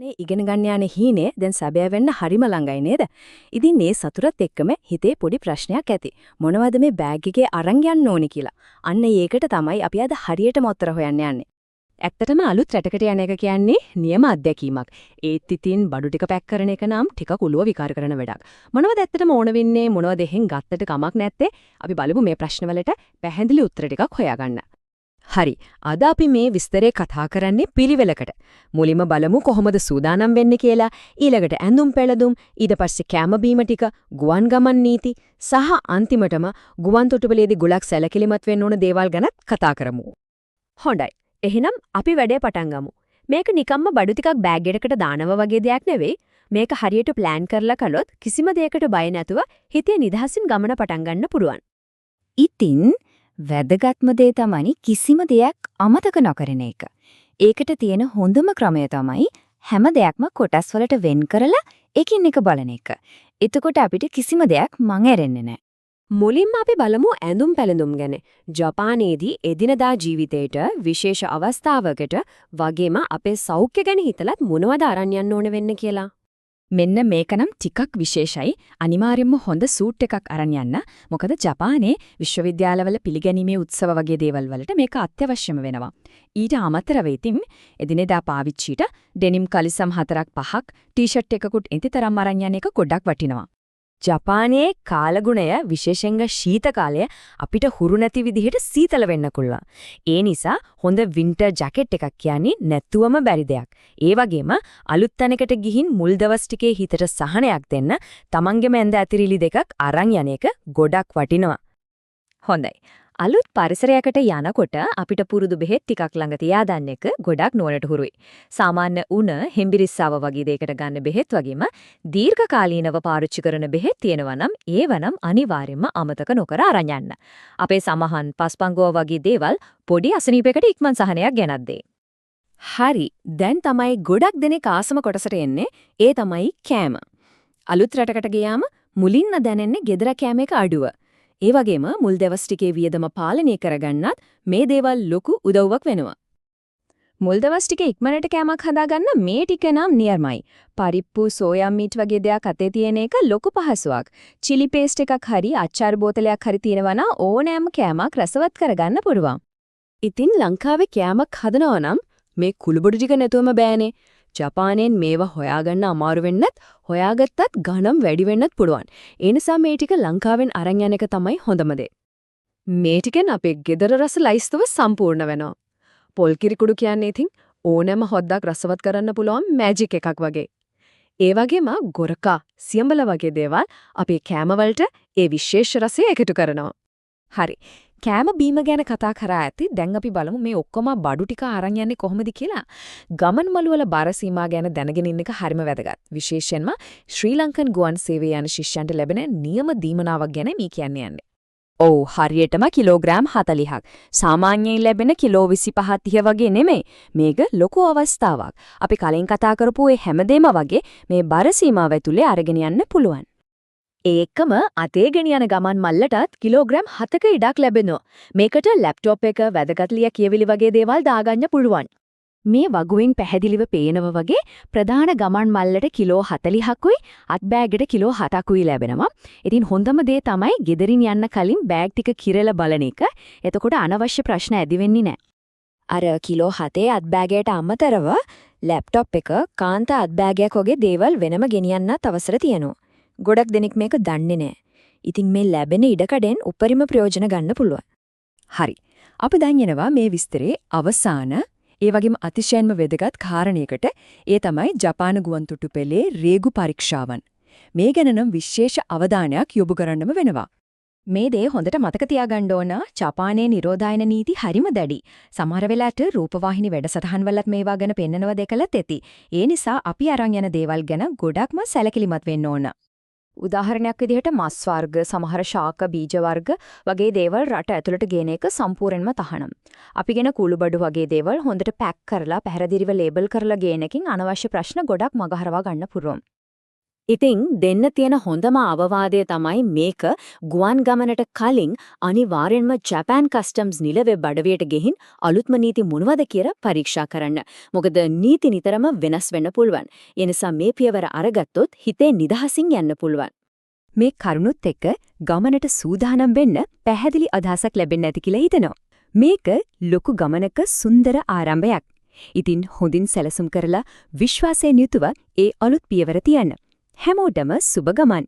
මේ ඉගෙන ගන්න යන හීනේ දැන් සැබෑ වෙන්න හරිම ළඟයි නේද? ඉතින් මේ සතුටත් එක්කම හිතේ පොඩි ප්‍රශ්නයක් ඇති. මොනවද මේ බෑග් එකේ අරන් යන්න ඕනේ කියලා. අන්න ඒකට තමයි අපි අද හරියටම උත්තර හොයන්න යන්නේ. ඇත්තටම අලුත් රටකට යන එක කියන්නේ නියම අත්දැකීමක්. ඒත් ඉතින් බඩු ටික පැක් කරන එක නම් ටිකක් උලුව විකාර කරන වැඩක්. මොනවද ඇත්තටම ඕන වෙන්නේ මොනවද එහෙන් ගත්තට කමක් නැත්තේ? අපි බලමු මේ ප්‍රශ්නවලට පැහැදිලි උත්තර ටිකක් හොයාගන්න. හරි. අද අපි මේ විස්තරේ කතා කරන්නේ පිළිවෙලකට. මුලින්ම බලමු කොහොමද සූදානම් වෙන්නේ කියලා. ඊළඟට ඇඳුම් පැළඳුම්, ඊට පස්සේ කැම බීම ටික, ගුවන් ගමන් නීති සහ අන්තිමටම ගුවන් තොටුපළේදී ගොඩක් සැලකිලිමත් වෙන්න ඕන දේවල් ගැනත් කතා කරමු. හොඳයි. එහෙනම් අපි වැඩේ පටන් ගමු. මේක නිකම්ම බඩු ටිකක් බෑග් එකකට දානවා වගේ දෙයක් නෙවෙයි. මේක හරියට ප්ලෑන් කරලා කළොත් කිසිම දෙයකට බය නැතුව හිතේ නිදහසින් ගමන පටන් ගන්න පුළුවන්. ඉතින් වැදගත්ම දේ තමයි කිසිම දෙයක් අමතක නොකරන එක. ඒකට තියෙන හොඳම ක්‍රමය තමයි හැම දෙයක්ම කොටස් වලට වෙන් කරලා එකින් එක බලන එක. එතකොට අපිට කිසිම දෙයක් මං ඇරෙන්නේ නැහැ. මුලින්ම අපි බලමු ඇඳුම් පැළඳුම් ගැන. ජපානයේදී එදිනදා ජීවිතේට විශේෂ අවස්ථාවකට වගේම අපේ සෞඛ්‍ය ගැන හිතලත් මොනවද අරන් යන්න ඕන වෙන්නේ කියලා. මෙන්න මේක නම් ටිකක් විශේෂයි. අනිවාර්යයෙන්ම හොඳ සූට් එකක් අරන් යන්න. මොකද ජපානයේ විශ්වවිද්‍යාලවල පිළිගැනීමේ උත්සව වගේ දේවල් වලට මේක අත්‍යවශ්‍යම වෙනවා. ඊට අමතරව ඉතින් එදිනෙදා පාවිච්චියට ඩෙනිම් කලිසම් 4-5ක් ටී-ෂර්ට් එකකුත් ඉතිතරම් අරන් යන එක ගොඩක් වටිනවා. ජපානයේ කාලගුණය විශේෂයෙන්ම ශීත කාලය අපිට හුරු නැති විදිහට සීතල වෙන්න පුළුවන්. ඒ නිසා හොඳ වින්ටර් ජැකට් එකක් කියන්නේ නැතුවම බැරි දෙයක්. ඒ වගේම අලුත් තැනකට ගිහින් මුල් දවස් ටිකේ හිතට සහනයක් දෙන්න තමන්ගේම ඇඳ ඇතිරිලි දෙකක් අරන් යන එක ගොඩක් වටිනවා. හොඳයි. අලුත් පරිසරයකට යනකොට අපිට පුරුදු බෙහෙත් ටිකක් ළඟ තියාගන්න එක ගොඩක් නුවණට හුරුයි. සාමාන්‍ය උණ, හෙම්බිරිස්සාව වගේ දෙයකට ගන්න බෙහෙත් වගේම දීර්ඝකාලීනව පාවිච්චි කරන බෙහෙත් තියෙනවා නම් ඒවනම් අනිවාර්යයෙන්ම අමතක නොකර අරන් යන්න. අපේ සමහන්, පස්පංගුව වගේ දේවල් පොඩි අසනීපයකට ඉක්මන් සහනයක් ගෙනත් දෙයි. හරි. දැන් තමයි ගොඩක් දෙනෙක් ආසම කොටසට එන්නේ. ඒ තමයි කෑම. අලුත් රටකට ගියාම මුලින්ම දැනෙන්නේ ගෙදර කෑම එක අඩුව. ඒ වගේම මුල් දවස් ටිකේ වියදම පාලනය කරගන්නත් මේ දේවල් ලොකු උදව්වක් වෙනවා. මුල් දවස් ටිකේ ඉක්මනට කෑමක් හදාගන්න මේ ටික නම් නියමයි. පරිප්පු, සෝයා මීට් වගේ දේවල් අතේ තියෙන එක ලොකු පහසුවක්. චිලි පේස්ට් එකක් හරි අච්චාර බෝතලයක් හරි තියෙනවා නම් ඕනෑම කෑමක් රසවත් කරගන්න පුළුවන්. ඉතින් ලංකාවේ කෑමක් හදනවා නම් මේ කුළුබඩු ටික නැතුවම බෑනේ. ජපානයෙන් මේවා හොයාගන්න අමාරු වෙන්නත් හොයාගත්තත් ගණන් වැඩි වෙන්නත් පුළුවන්. ඒ නිසා මේ ටික ලංකාවෙන් අරන් යන එක තමයි හොඳම දේ. මේ ටිකෙන් අපේ ගෙදර රස ලයිස්තුව සම්පූර්ණ වෙනවා. පොල් කිරිකුඩු කියන්නේ ඉතින් ඕනෑම හොද්දක් රසවත් කරන්න පුළුවන් මැජික් එකක් වගේ. ඒ වගේම ගොරකා, සියඹල වගේ දේවල් අපේ කෑම වලට ඒ විශේෂ රසය එකතු කරනවා. හරි. කෑම බීම ගැන කතා කරා ඇති. දැන් අපි බලමු මේ ඔක්කොම බඩු ටික අරන් යන්නේ කොහොමද කියලා. ගමන් මළු වල බර සීමා ගැන දැනගෙන ඉන්න එක හරිම වැදගත්. විශේෂයෙන්ම ශ්‍රී ලංකන් ගුවන් සේවයේ යන ශිෂ්‍යයන්ට ලැබෙන නියම දීමනාවක් ගැන මේ කියන්නේ. ඔව් හරියටම කිලෝග්‍රෑම් 40ක්. සාමාන්‍යයෙන් ලැබෙන කිලෝ 25-30 වගේ නෙමෙයි. මේක ලොකු අවස්ථාවක්. අපි කලින් කතා කරපු ඒ හැමදේම වගේ මේ බර සීමාව ඇතුලේ අරගෙන යන්න පුළුවන්. ඒකම අතේ ගෙනියන ගමන් මල්ලටත් කිලෝග්‍රෑම් 7ක ඉඩක් ලැබෙනවා. මේකට ලැප්ටොප් එක, වැදගත් ලිය කියවිලි වගේ දේවල් දාගන්න පුළුවන්. මේ වගුවෙන් පැහැදිලිව පේනව වගේ ප්‍රධාන ගමන් මල්ලට කිලෝ 40කුයි අත් බෑග්කට කිලෝ 7කුයි ලැබෙනවා. ඉතින් හොඳම දේ තමයි ගෙදරින් යන්න කලින් බෑග් ටික කිරලා බලන එක. එතකොට අනවශ්‍ය ප්‍රශ්න ඇති වෙන්නේ නැහැ. අර කිලෝ 7 අත් බෑගයට අමතරව ලැප්ටොප් එක, කාන්ත අත් බෑගයක් වගේ දේවල් වෙනම ගෙනියන්නත් අවසර තියෙනවා. ගොඩක් දෙනෙක් මේක දන්නේ නැහැ. ඉතින් මේ ලැබෙන ඉඩකඩෙන් උපරිම ප්‍රයෝජන ගන්න පුළුවන්. හරි. අපි දැන් යනවා මේ විස්තරේ අවසාන ඒ වගේම අතිශයින්ම වැදගත් කාරණයකට. ඒ තමයි ජපාන ගුවන් තොටුපළේ රේගු පරීක්ෂාවන්. මේ ගැන නම් විශේෂ අවධානයක් යොමු කරන්නම වෙනවා. මේ දේ හොඳට මතක තියාගන්න ඕන. ජපානයේ නිරෝධායන නීති හරිම දැඩි. සමහර වෙලාවට රූපවාහිනී වැඩසටහන් වලත් මේවා ගැන පෙන්නනවා දැකලත් ඇති. ඒ නිසා අපි අරන් යන දේවල් ගැන ගොඩක්ම සැලකිලිමත් වෙන්න ඕන. උදාහරණයක් විදිහට මස් වර්ග, සමහර ශාක බීජ වර්ග වගේ දේවල් රට ඇතුළට ගේන එක සම්පූර්ණයෙන්ම තහනම්. අපි ගෙන කුළුබඩු වගේ දේවල් හොඳට පැක් කරලා පැහැදිලිව ලේබල් කරලා ගේන එකකින් අනවශ්‍ය ප්‍රශ්න ගොඩක් මගහරවා ගන්න පුළුවන්. ඉතින් දෙන්න තියෙන හොඳම අවවාදය තමයි මේක ගුවන් ගමනට කලින් අනිවාර්යෙන්ම ජපාන් කස්ටම්ස් නිල වෙබ් අඩවියට ගෙහින් අලුත්ම නීති මොනවද කියලා පරීක්ෂා කරන්න. මොකද නීති නිතරම වෙනස් වෙන්න පුළුවන්. ඒ නිසා මේ පියවර අරගත්තොත් හිතේ නිදහසින් යන්න පුළුවන්. මේ කරුණුත් එක්ක ගමනට සූදානම් වෙන්න පැහැදිලි අදහසක් ලැබෙන්න ඇති කියලා හිතනවා. මේක ලොකු ගමනක සුන්දර ආරම්භයක්. ඉතින් හොඳින් සැලසුම් කරලා විශ්වාසයෙන් යුතුව ඒ අලුත් පියවර තියන්න. හැමෝටම සුබ ගමන්.